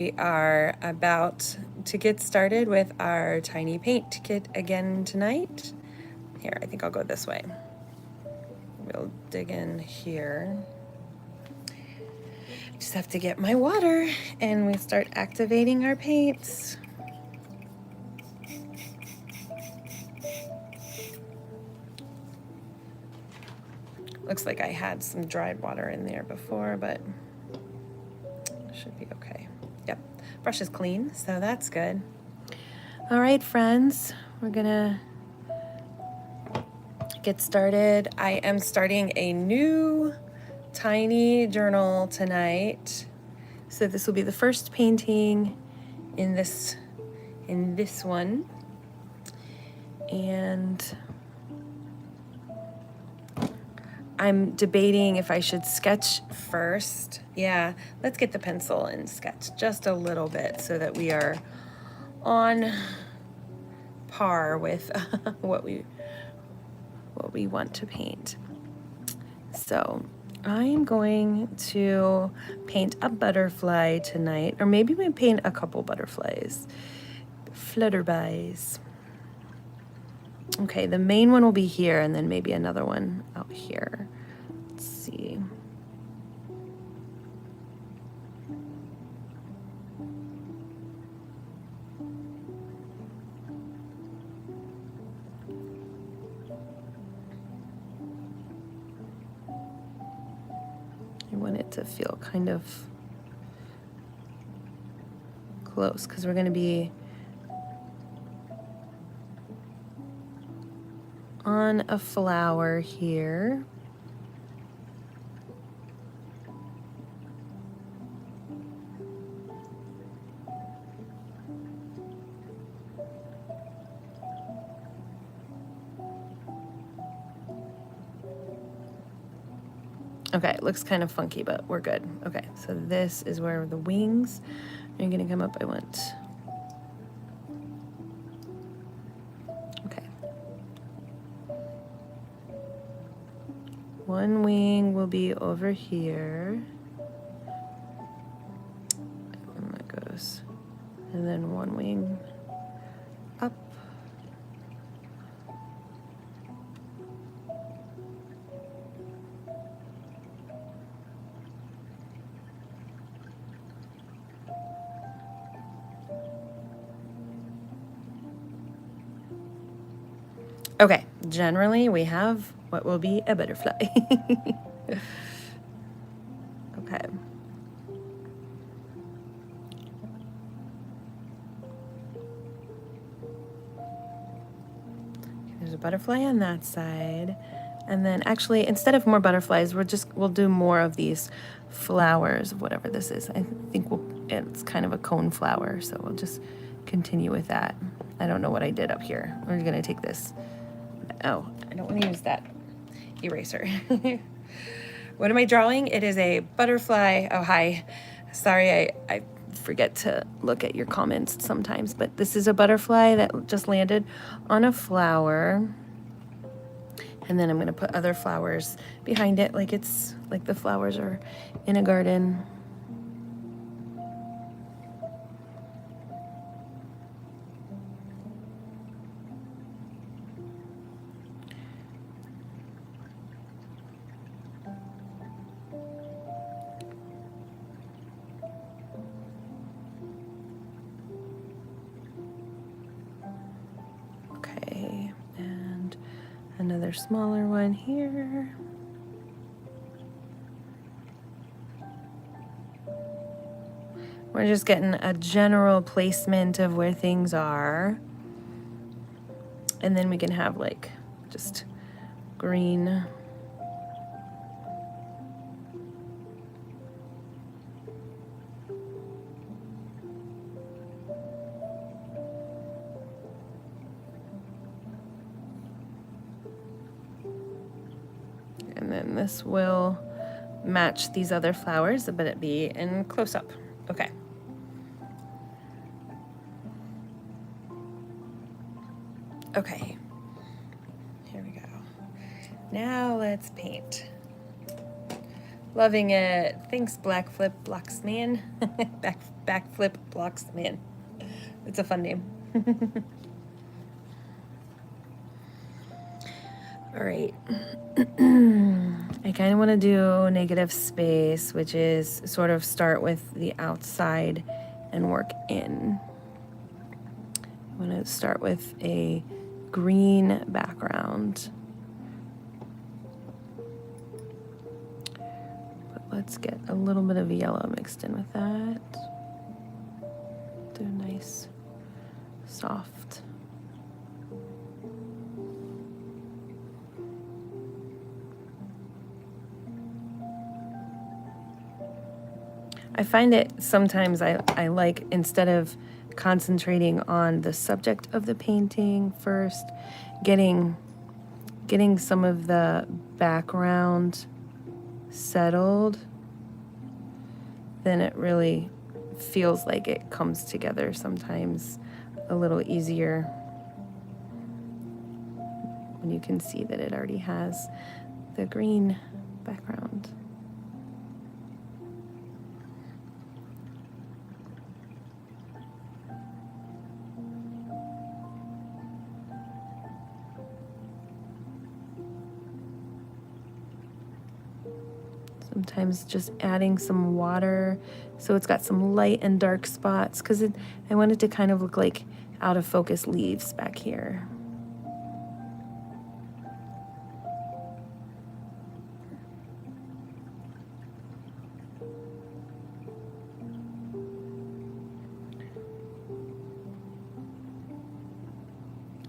We are about to get started with our tiny paint kit again tonight. Here, I think I'll go this way. We'll dig in here. Just have to get my water and we start activating our paints. Looks like I had some dried water in there before, but should be okay. Yep, brush is clean, so that's good. All right, friends, we're gonna get started. I am starting a new tiny journal tonight. So this will be the first painting in this one. And I'm debating if I should sketch first. Yeah, let's get the pencil and sketch just a little bit so that we are on par with what we want to paint. So I'm going to paint a butterfly tonight, or maybe we paint a couple butterflies, flutterbies. Okay, the main one will be here, and then maybe another one out here. Let's see. I want it to feel kind of close because we're going to be on a flower here. Okay, it looks kind of funky, but we're good. Okay, so this is where the wings are going to come up. I want. Okay. One wing will be over here. And that goes. And then one wing up. Okay, generally we have what will be a butterfly. Okay. There's a butterfly on that side. And then actually, instead of more butterflies, we'll do more of these flowers, whatever this is. I think it's kind of a cone flower, so we'll just continue with that. I don't know what I did up here. We're gonna take this. Oh, I don't want to use that eraser. What am I drawing? It is a butterfly. Oh, hi. Sorry, I forget to look at your comments sometimes, but this is a butterfly that just landed on a flower. And then I'm going to put other flowers behind it, like it's like the flowers are in a garden. Okay, and another smaller one here. We're just getting a general placement of where things are. And then we can have like just green. And then this will match these other flowers, but it be in close up. Okay. Okay. Here we go. Now let's paint. Loving it. Thanks, Black Flip Blocksman. Backflip Blocks Man. It's a fun name. All right. I kind of want to do negative space, which is sort of start with the outside and work in. I'm going to start with a green background. But let's get a little bit of yellow mixed in with that. Do a nice soft. I find it sometimes I like, instead of concentrating on the subject of the painting first, getting some of the background settled, then it really feels like it comes together sometimes a little easier when you can see that it already has the green background. Sometimes just adding some water so it's got some light and dark spots, because I want it to kind of look like out of focus leaves back here.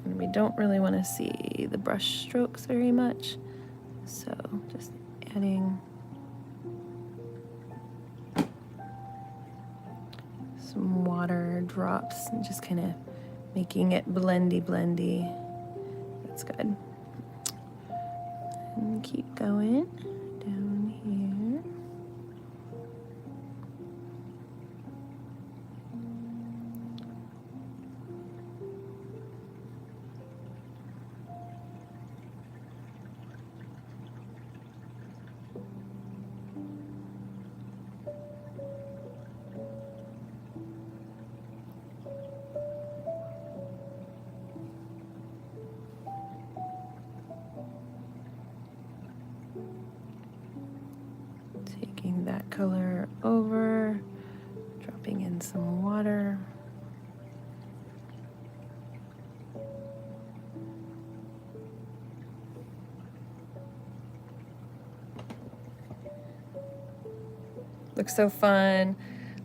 And we don't really want to see the brush strokes very much, so just adding some water drops and just kind of making it blendy. That's good. And keep going down here. Taking that color over, dropping in some water. Looks so fun.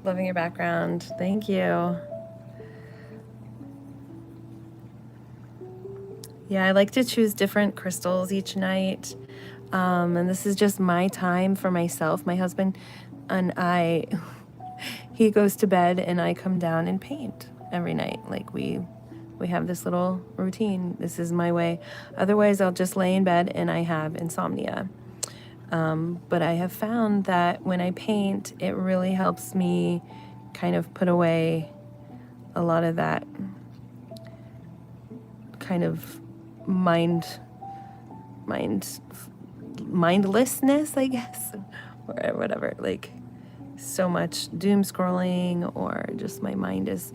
Loving your background. Thank you. Yeah, I like to choose different crystals each night. And this is just my time for myself. My husband and I, he goes to bed and I come down and paint every night. Like we have this little routine. This is my way. Otherwise, I'll just lay in bed and I have insomnia. But I have found that when I paint, it really helps me kind of put away a lot of that kind of mindlessness, I guess, or whatever, like so much doom scrolling, or just my mind is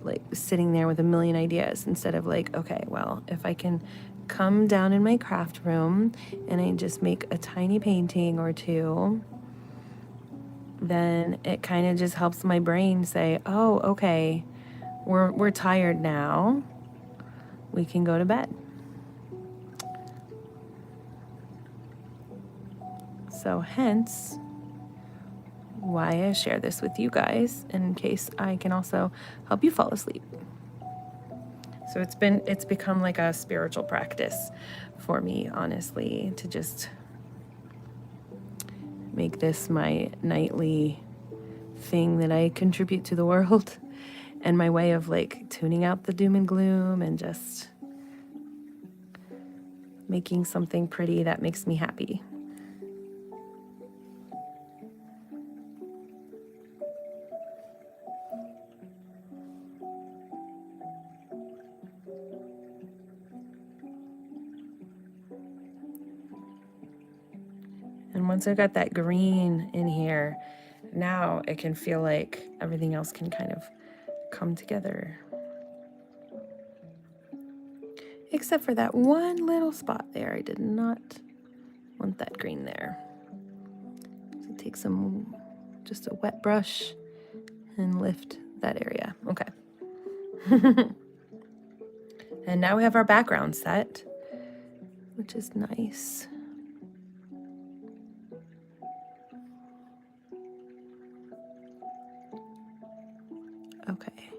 like sitting there with a million ideas, instead of like, okay, well, if I can come down in my craft room and I just make a tiny painting or two, then it kind of just helps my brain say, oh, okay, we're tired now, we can go to bed. So hence why I share this with you guys, in case I can also help you fall asleep. So it's become like a spiritual practice for me, honestly, to just make this my nightly thing that I contribute to the world, and my way of like tuning out the doom and gloom and just making something pretty that makes me happy. And once I got that green in here, Now it can feel like everything else can kind of come together. Except for that one little spot there. I did not want that green there. So take just a wet brush and lift that area. Okay. And now we have our background set, which is nice. Okay.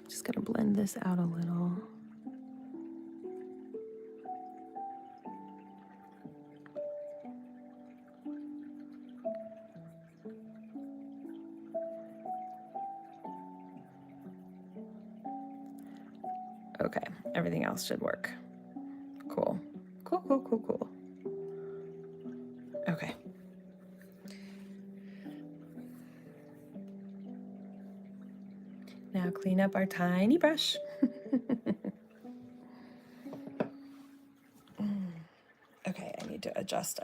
Just gonna blend this out a little. Okay, everything else should work. Cool. Cool, cool, cool, cool. Okay. Now clean up our tiny brush. Okay, I need to adjust.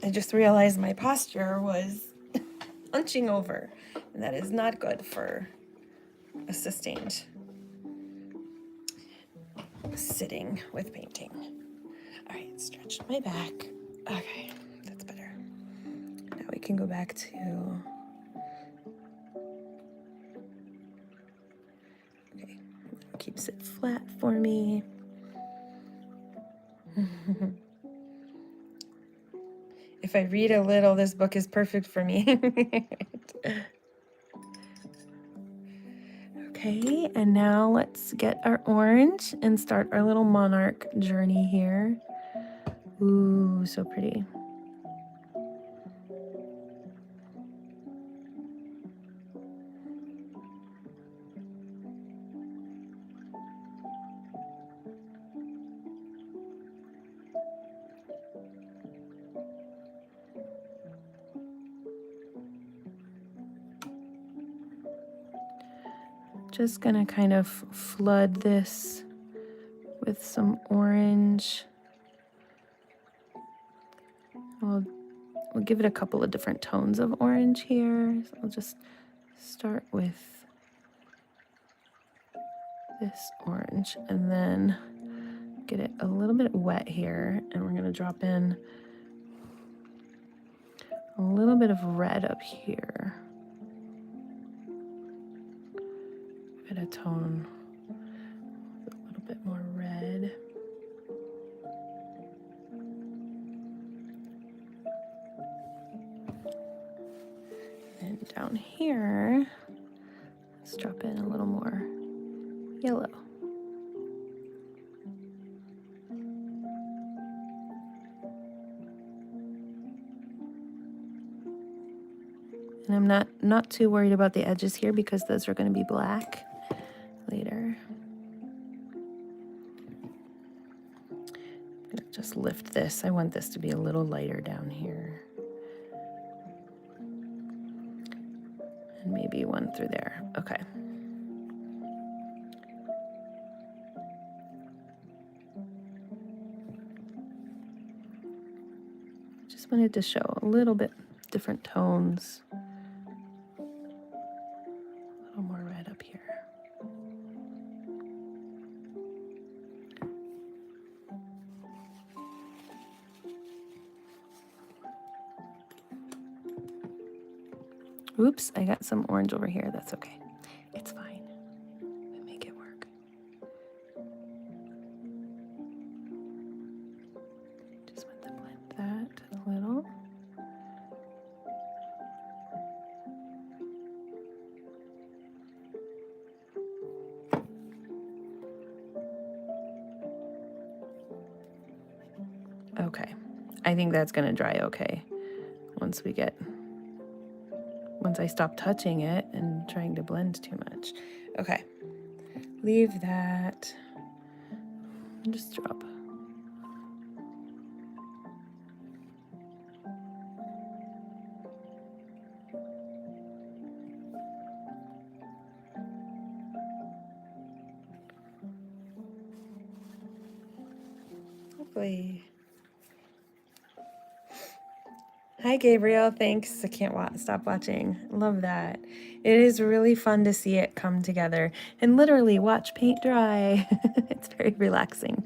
I just realized my posture was hunching over, and that is not good for a sustained sitting with painting. All right, stretch my back. Okay, that's better. Now we can go back to, okay, keeps it flat for me. If I read a little, this book is perfect for me. Okay, and now let's get our orange and start our little monarch journey here. Ooh, so pretty. Just gonna kind of flood this with some orange. We'll give it a couple of different tones of orange here. So I'll just start with this orange and then get it a little bit wet here. And we're gonna drop in a little bit of red up here. Give it a tone with a little bit more red. And down here, let's drop in a little more yellow. And I'm not too worried about the edges here because those are going to be black later. I'm going to just lift this. I want this to be a little lighter down here. And maybe one through there. Okay. Just wanted to show a little bit different tones. A little more red up here. Oops, I got some orange over here. That's okay. It's fine. We make it work. Just want to blend that a little. Okay, I think that's gonna dry okay once I stop touching it and trying to blend too much. Okay, leave that. Just drop. Hopefully Hi, Gabriel. Thanks. I can't stop watching. Love that. It is really fun to see it come together and literally watch paint dry. It's very relaxing.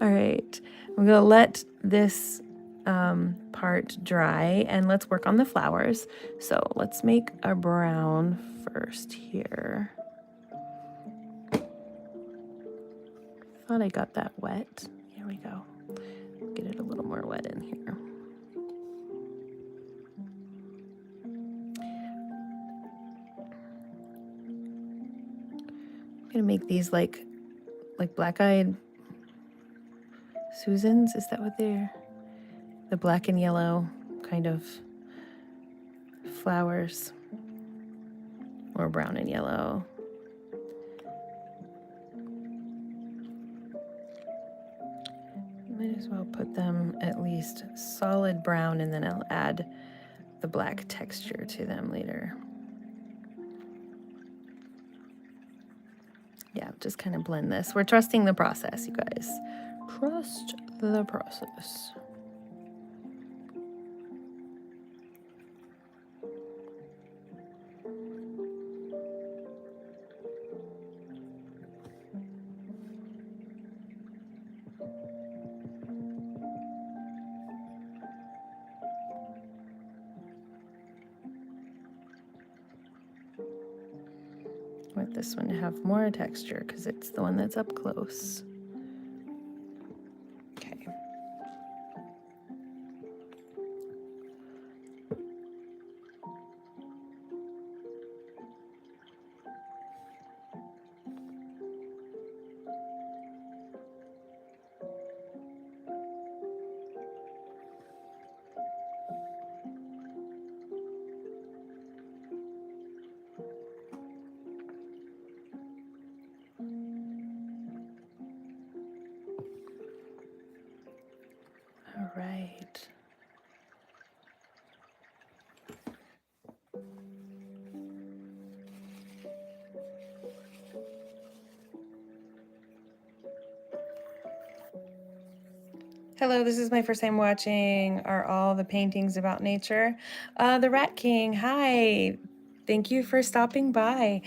All right. I'm going to let this part dry and let's work on the flowers. So let's make a brown first here. Thought I got that wet. Here we go. Get it a little more wet in here. I'm gonna make these like black-eyed Susans. Is that what they're? The black and yellow kind of flowers, or brown and yellow. Might as well put them at least solid brown, and then I'll add the black texture to them later. Yeah, just kind of blend this. We're trusting the process, you guys. Trust the process. I want this one to have more texture because it's the one that's up close. Okay. All right. Hello, this is my first time watching. Are all the paintings about nature? The Rat King, hi. Thank you for stopping by.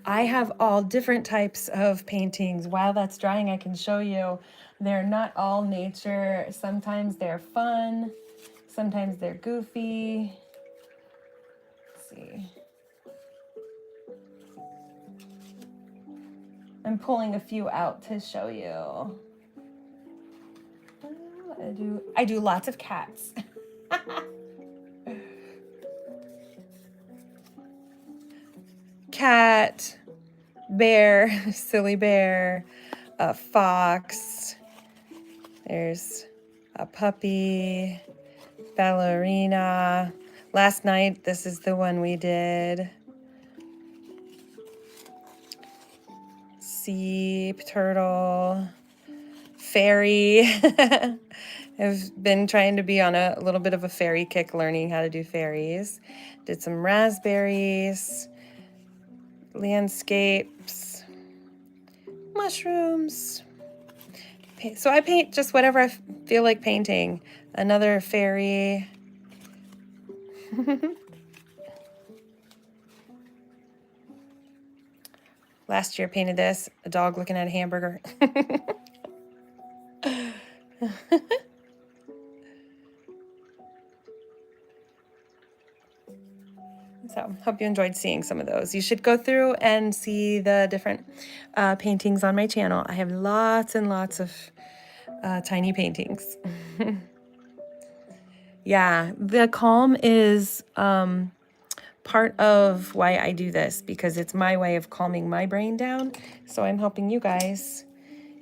I have all different types of paintings. While that's drying, I can show you. They're not all nature. Sometimes they're fun. Sometimes they're goofy. Let's see. I'm pulling a few out to show you. I do lots of cats. Cat, bear, silly bear, a fox. There's a puppy, ballerina. Last night, this is the one we did. Sea turtle, fairy. I've been trying to be on a little bit of a fairy kick, learning how to do fairies. Did some raspberries, landscapes, mushrooms. So I paint just whatever I feel like painting. Another fairy. Last year painted this, a dog looking at a hamburger. So hope you enjoyed seeing some of those. You should go through and see the different paintings on my channel. I have lots and lots of tiny paintings. Yeah, the calm is part of why I do this, because it's my way of calming my brain down. So I'm helping you guys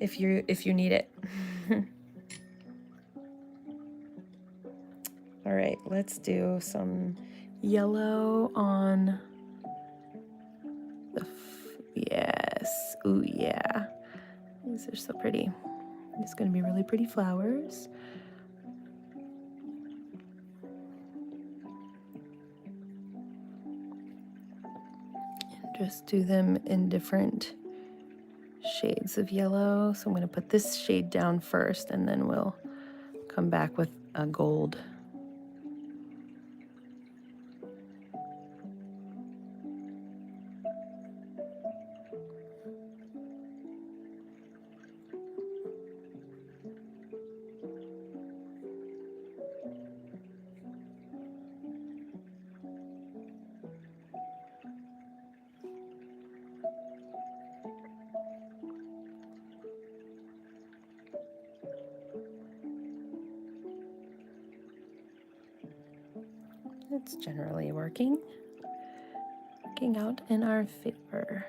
if you need it. All right, let's do some yellow on the, yes, ooh yeah. These are so pretty. It's gonna be really pretty flowers. And just do them in different shades of yellow. So I'm gonna put this shade down first and then we'll come back with a gold. It's generally working out in our favor.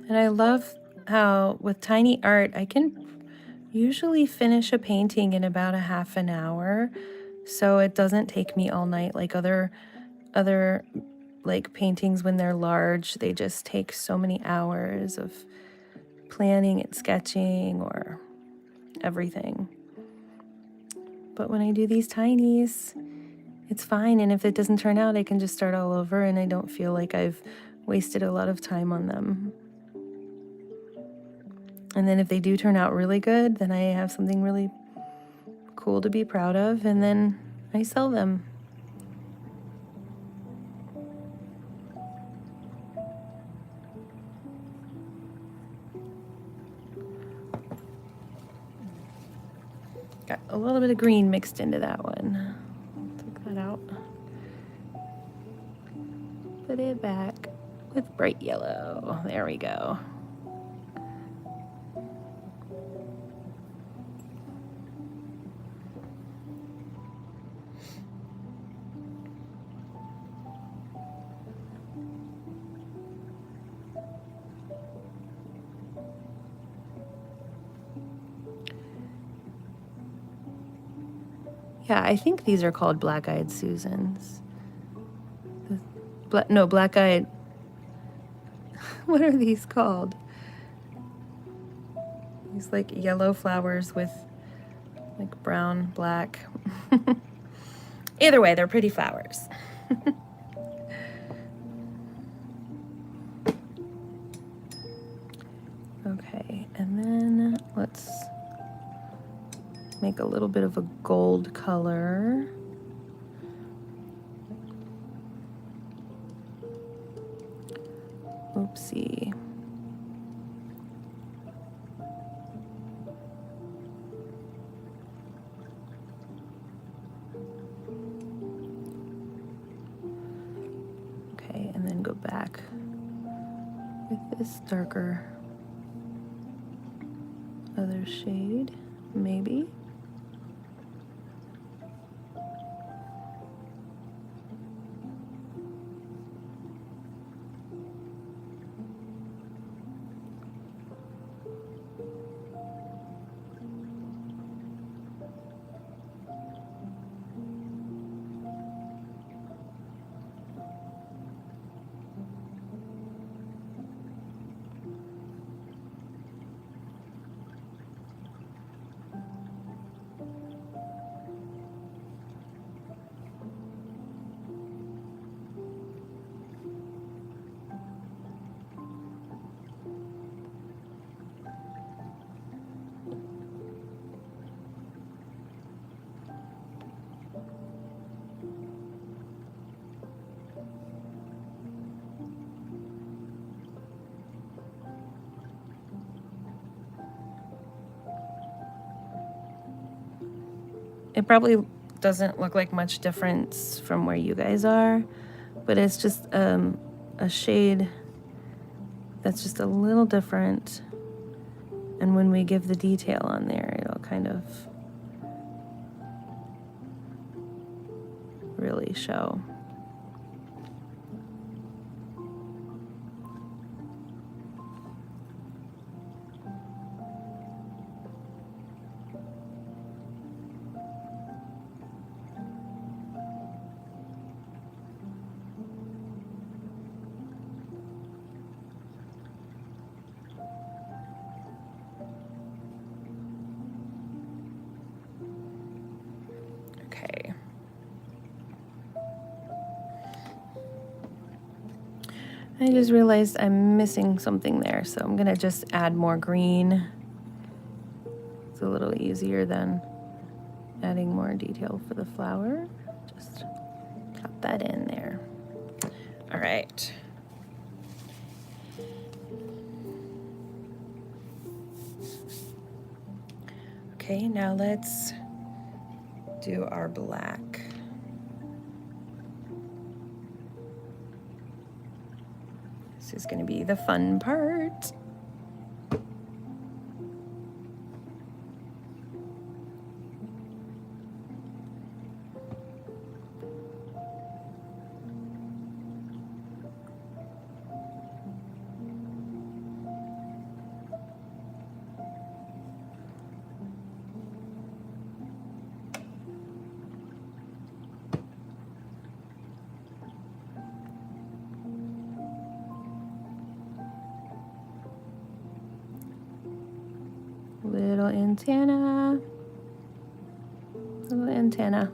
And I love how with tiny art, I can usually finish a painting in about a half an hour. So it doesn't take me all night like other like paintings when they're large. They just take so many hours of planning and sketching or everything. But when I do these tinies, it's fine. And if it doesn't turn out, I can just start all over and I don't feel like I've wasted a lot of time on them. And then if they do turn out really good, then I have something really cool to be proud of, and then I sell them. Got a little bit of green mixed into that one. Take that out. Put it back with bright yellow. There we go. Yeah, I think these are called black-eyed Susans. No, black-eyed. What are these called? These like yellow flowers with like brown, black. Either way, they're pretty flowers. Okay, and then let's make a little bit of a gold color. Oopsie. Okay, and then go back with this darker other shade, maybe. It probably doesn't look like much difference from where you guys are, but it's just a shade that's just a little different. And when we give the detail on there, it'll kind of really show. Okay. I just realized I'm missing something there, so I'm gonna just add more green. It's a little easier than adding more detail for the flower. Just drop that in there. All right. Okay, now let's do our black. This is going to be the fun part. Little antenna. Little antenna.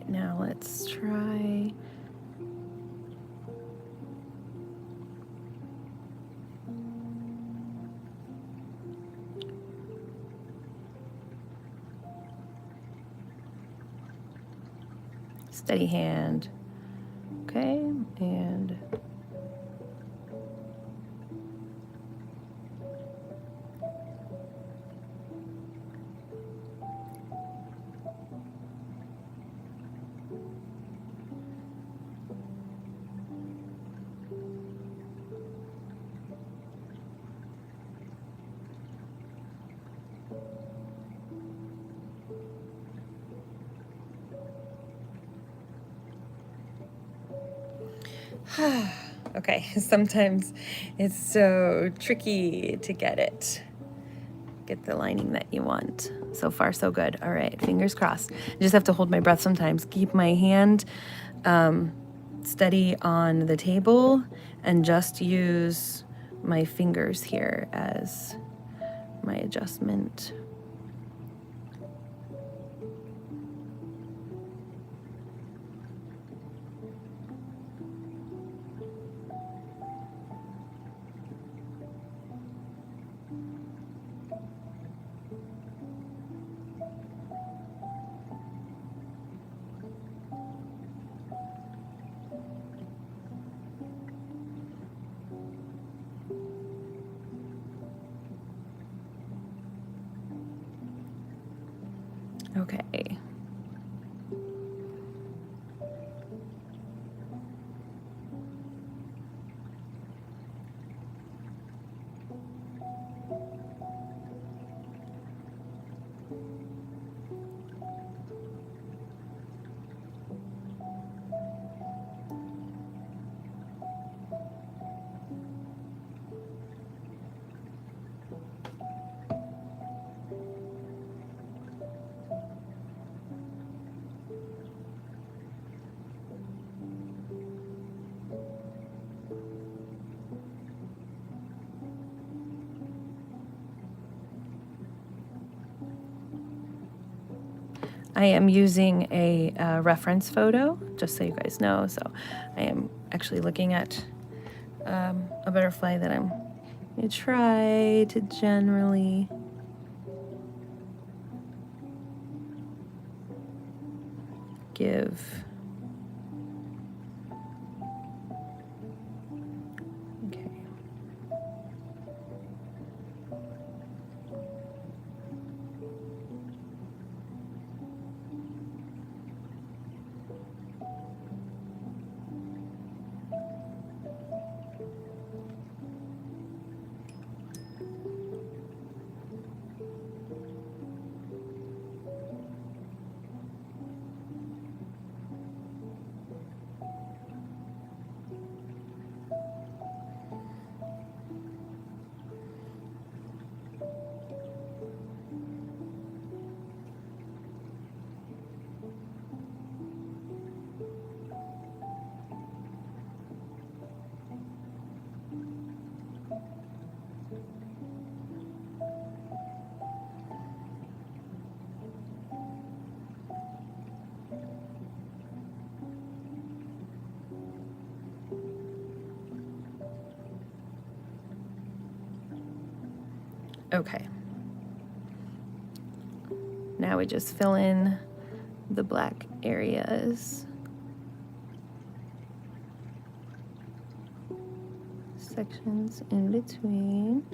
Now let's try steady hand. Okay, and okay, sometimes it's so tricky to get the lining that you want. So far, so good. All right, fingers crossed. I just have to hold my breath sometimes. Keep my hand steady on the table and just use my fingers here as my adjustment. Okay. I am using a reference photo, just so you guys know. So I am actually looking at a butterfly that I'm going to try to generally give. Okay. Okay. Now we just fill in the black areas. Sections in between.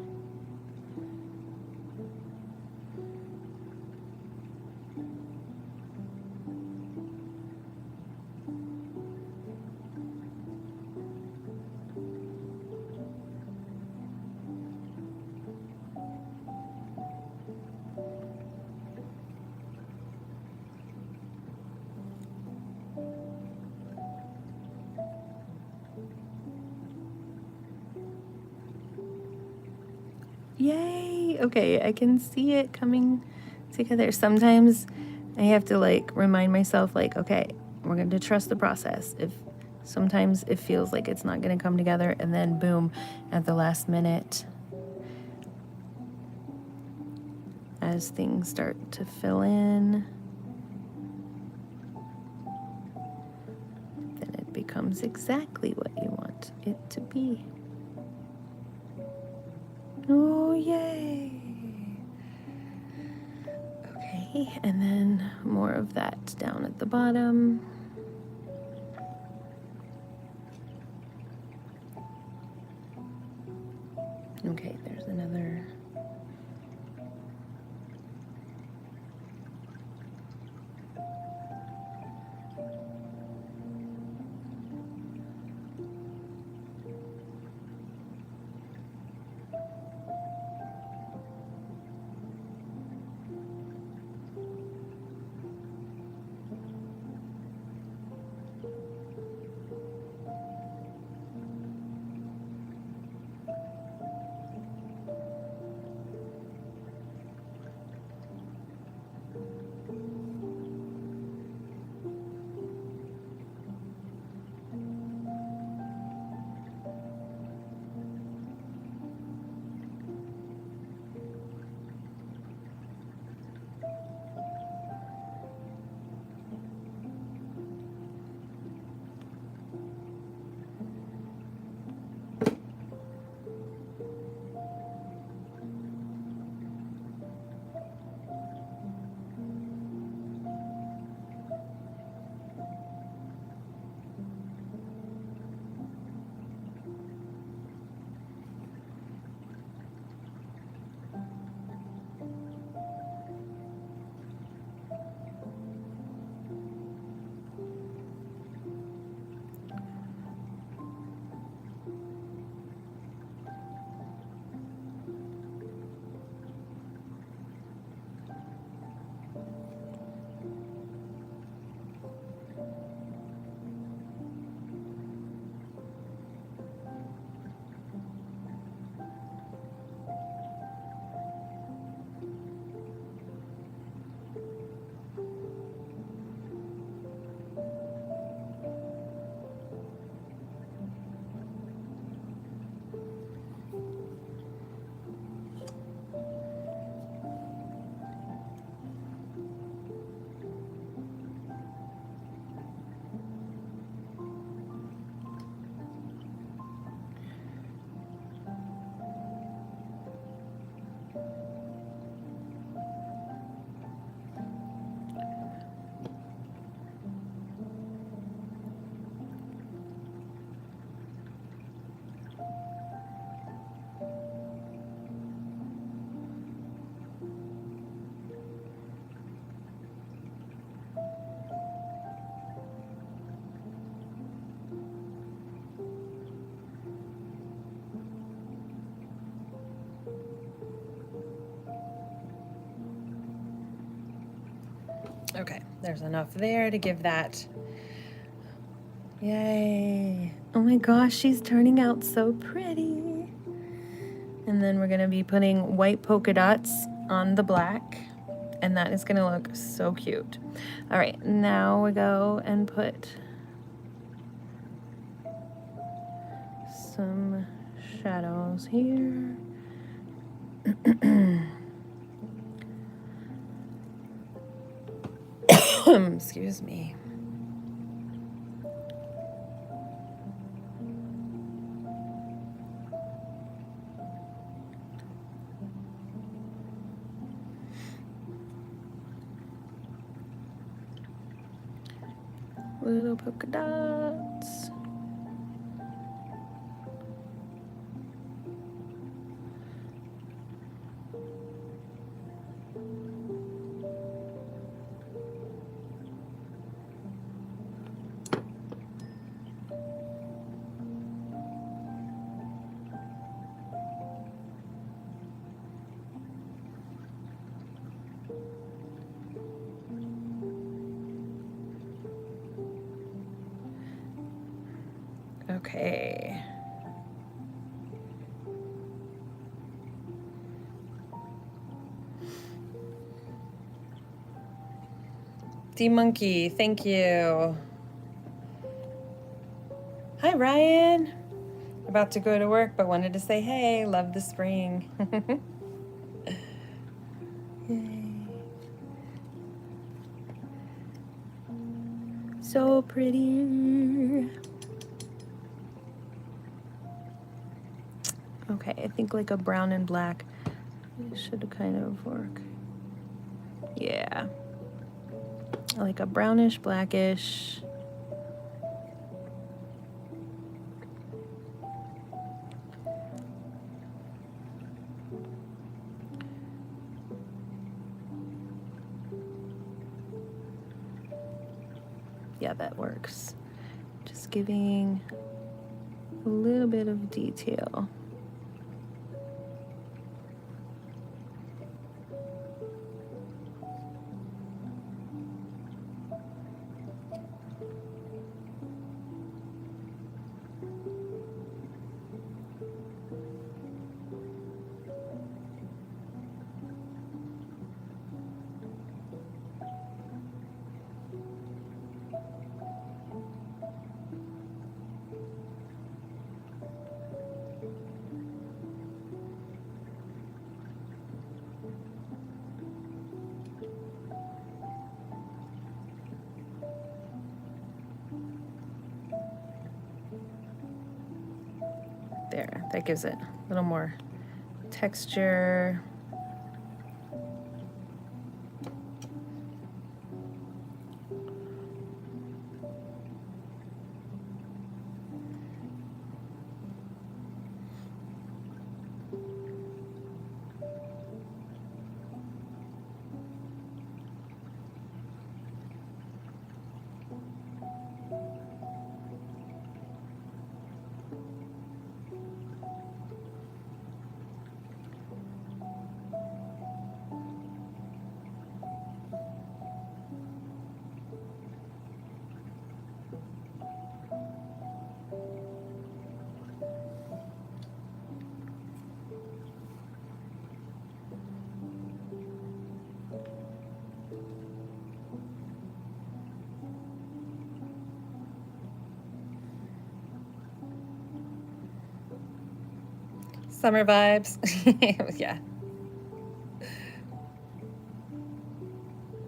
Yay! Okay, I can see it coming together. Sometimes I have to like remind myself like, okay, we're going to trust the process. If sometimes it feels like it's not going to come together, and then boom, at the last minute, as things start to fill in, then it becomes exactly what you want it to be. Oh, yay! Okay, and then more of that down at the bottom. Okay, there's another. Okay, there's enough there to give that. Yay. Oh my gosh, she's turning out so pretty. And then we're going to be putting white polka dots on the black, and that is going to look so cute. All right, now we go and put some shadows here. Excuse me. little polka dots. Okay. D-Monkey, thank you. Hi, Ryan. About to go to work, but wanted to say, hey, love the spring. Yay. So pretty. Okay, I think like a brown and black should kind of work. Yeah. Like a brownish, blackish. Yeah, that works. Just giving a little bit of detail. There, that gives it a little more texture. Summer vibes. Yeah.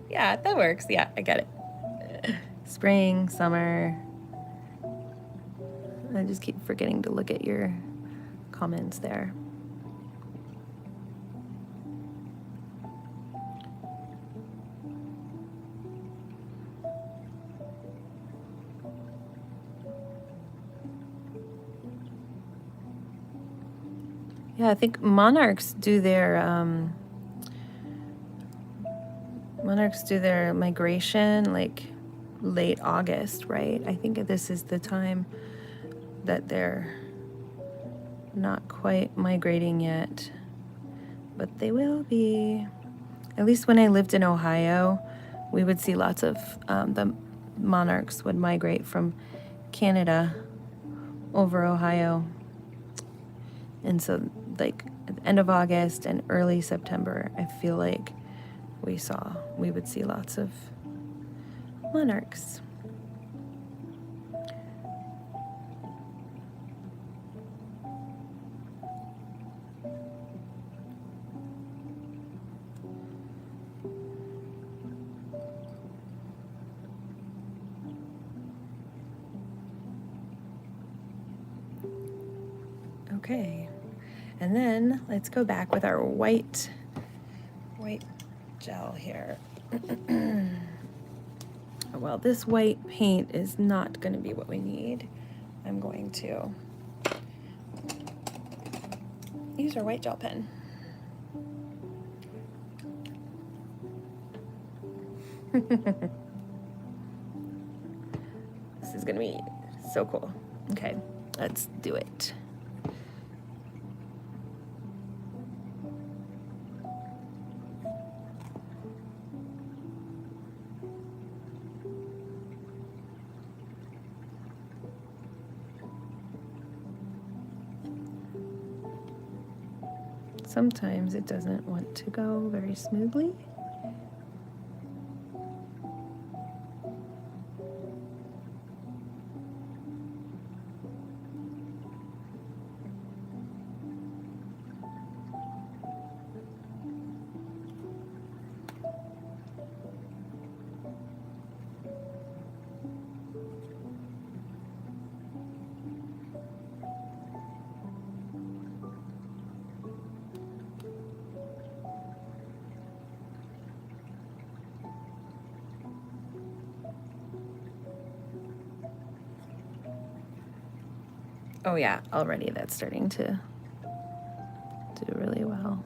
Yeah, that works. Yeah, I get it. Spring, summer. I just keep forgetting to look at your comments there. Yeah, I think monarchs do their migration like late August, right? I think this is the time that they're not quite migrating yet, but they will be. At least when I lived in Ohio, we would see lots of the monarchs would migrate from Canada over Ohio. And so like at the end of August and early September, I feel like we would see lots of monarchs. Okay, and then let's go back with our white gel here. well, this white paint is not going to be what we need. I'm going to use our white gel pen. This is going to be so cool. Okay, let's do it. Sometimes it doesn't want to go very smoothly. Oh yeah, already that's starting to do really well.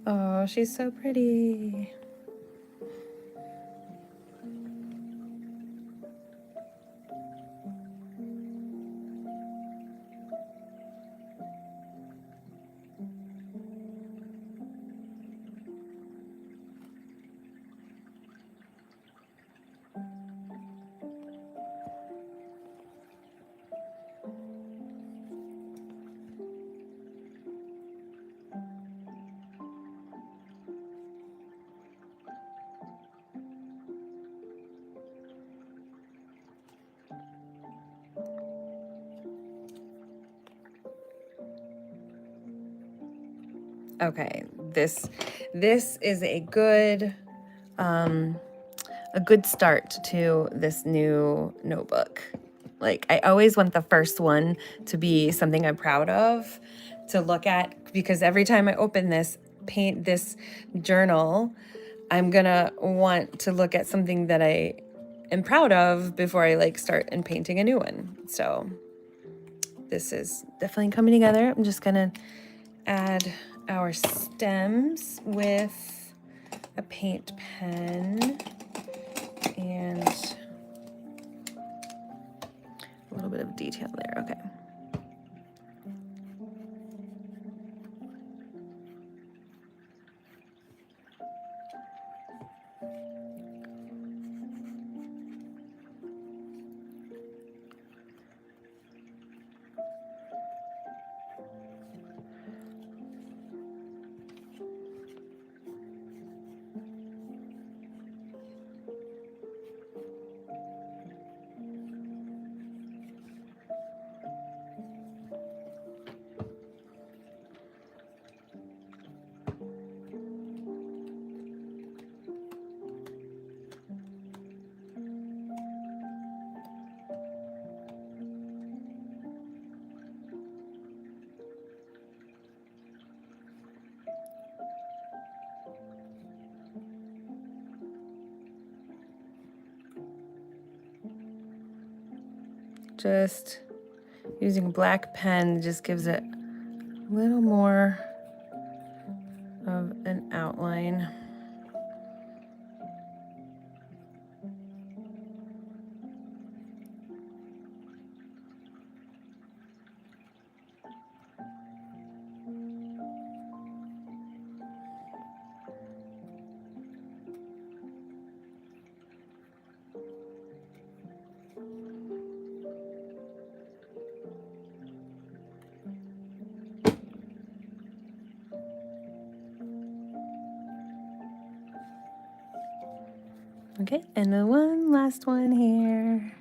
Oh, she's so pretty. Okay, this is a good start to this new notebook. Like, I always want the first one to be something I'm proud of to look at, because every time I open this journal, I'm gonna want to look at something that I am proud of before I like start and painting a new one. So this is definitely coming together. I'm just gonna add our stems with a paint pen and a little bit of detail there. Okay. Just using a black pen just gives it a little more of an outline. Okay, and the one last one here.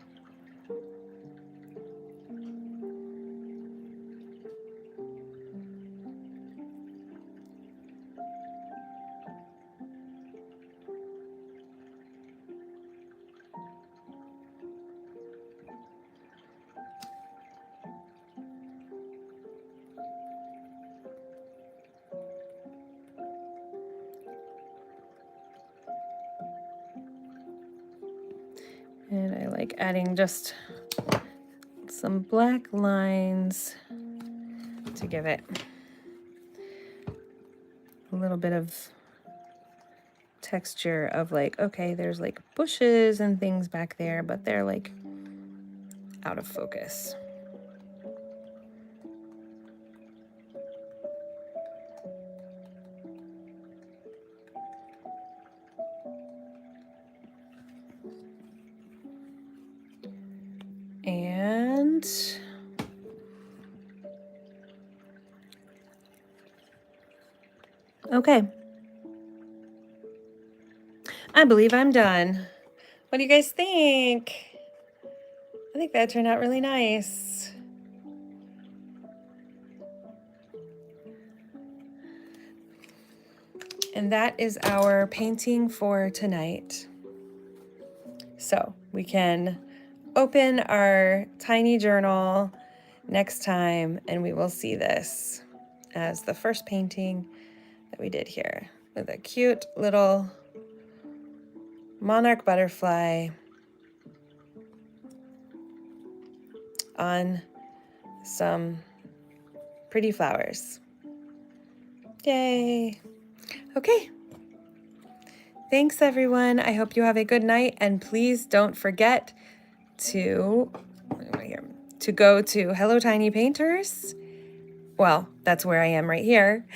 And I like adding just some black lines to give it a little bit of texture of like, okay, there's like bushes and things back there, but they're like out of focus. And okay, I believe I'm done. What do you guys think? I think that turned out really nice. And that is our painting for tonight. So we can open our tiny journal next time and we will see this as the first painting that we did here with a cute little monarch butterfly on some pretty flowers. Yay! Okay. Thanks, everyone. I hope you have a good night, and please don't forget to go to Hello Tiny Painters. Well, that's where I am right here.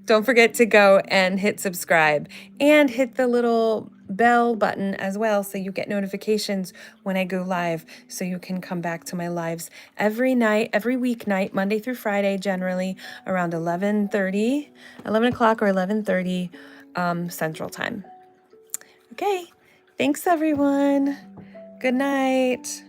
Don't forget to go and hit subscribe and hit the little bell button as well so you get notifications when I go live, so you can come back to my lives every night, every weeknight, Monday through Friday, generally around 11 o'clock or 11:30 Central Time. Okay, thanks everyone. Good night.